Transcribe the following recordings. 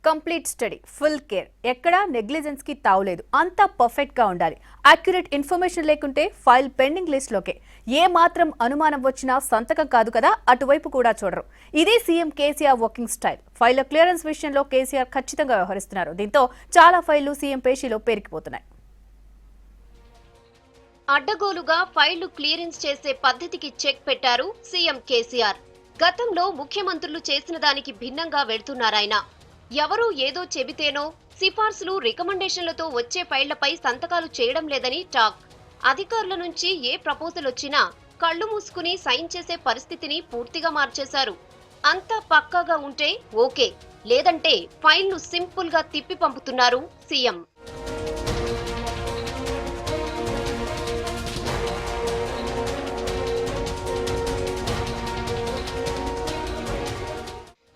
Complete study, full care, ఎక్కడా negligence కి తావులేదు. అంతా పర్ఫెక్ట్ గా ఉండాలి. అక్యురేట్ ఇన్ఫర్మేషన్ లేకుంటే ఫైల్ పెండింగ్ లిస్ట్ లోకే. ఏ మాత్రం అనుమానం వచ్చినా సంతకం కాదు కదా, అటువైపు కూడా చూడరు. ఇదే సీఎం కేసీఆర్ వర్కింగ్ స్టైల్. ఫైళ్ల క్లియరెన్స్ విషయంలో కేసీఆర్ ఖచ్చితంగా వ్యవహరిస్తున్నారు. దీంతో చాలా ఫైళ్లు సీఎం పేషీలో పేరుకుపోతున్నాయి. అడ్డగోలుగా ఫైళ్లు క్లియరెన్స్ చేసే పద్ధతికి చెక్ పెట్టారు సీఎం కేసీఆర్. గతంలో ముఖ్యమంత్రులు చేసిన దానికి భిన్నంగా వెళ్తున్నారాయన. ఎవరూ ఏదో చెబితేనో సిఫార్సులు రికమెండేషన్లతో వచ్చే ఫైళ్లపై సంతకాలు చేయడం లేదని టాక్. అధికారుల నుంచి ఏ ప్రపోజల్ వచ్చినా కళ్లు మూసుకుని సైన్ చేసే పరిస్థితిని పూర్తిగా మార్చేశారు. అంతా పక్కాగా ఉంటే ఓకే, లేదంటే ఫైల్ను సింపుల్ గా తిప్పి పంపుతున్నారు సీఎం.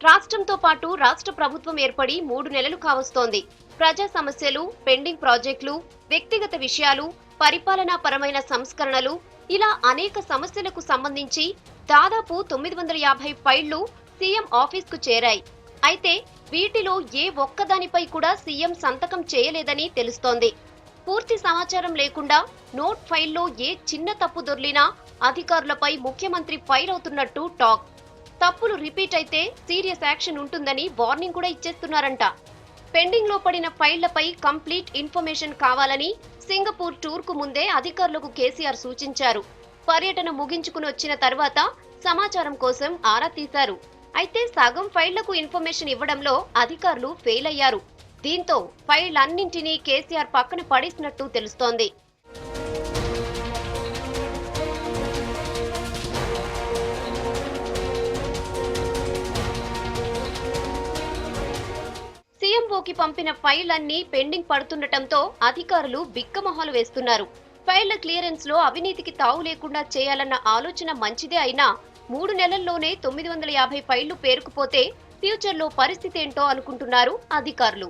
రాష్ట్రంతో పాటు రాష్ట్ర ప్రభుత్వం ఏర్పడి 3 నెలలు కావస్తోంది. ప్రజా సమస్యలు, పెండింగ్ ప్రాజెక్టులు, వ్యక్తిగత విషయాలు, పరిపాలనాపరమైన సంస్కరణలు, ఇలా అనేక సమస్యలకు సంబంధించి దాదాపు 950 ఫైళ్లు సీఎం ఆఫీస్కు చేరాయి. అయితే వీటిలో ఏ ఒక్కదానిపై కూడా సీఎం సంతకం చేయలేదని తెలుస్తోంది. పూర్తి సమాచారం లేకుండా నోట్ ఫైల్లో ఏ చిన్న తప్పు దొర్లినా అధికారులపై ముఖ్యమంత్రి ఫైర్ అవుతున్నట్టు టాక్. తప్పులు రిపీట్ అయితే సీరియస్ యాక్షన్ ఉంటుందని వార్నింగ్ కూడా ఇచ్చేస్తున్నారంట. పెండింగ్ లో పడిన ఫైళ్లపై కంప్లీట్ ఇన్ఫర్మేషన్ కావాలని సింగపూర్ టూర్ కు ముందే అధికారులకు కేసీఆర్ సూచించారు. పర్యటన ముగించుకుని వచ్చిన తర్వాత సమాచారం కోసం ఆరా తీశారు. అయితే సగం ఫైళ్లకు ఇన్ఫర్మేషన్ ఇవ్వడంలో అధికారులు ఫెయిల్ అయ్యారు. దీంతో ఫైల్ అన్నింటినీ కేసీఆర్ పక్కన పడేసినట్టు తెలుస్తోంది. సీఎంఓకి పంపిన ఫైల్ అన్ని పెండింగ్ పడుతుండటంతో అధికారులు బిక్కమొహాలు వేస్తున్నారు. ఫైళ్ల క్లియరెన్స్ లో అవినీతికి తావు లేకుండా చేయాలన్న ఆలోచన మంచిదే అయినా 3 నెలల్లోనే 950 ఫైళ్లు పేరుకుపోతే ఫ్యూచర్ లో పరిస్థితి ఏంటో అనుకుంటున్నారు అధికారులు.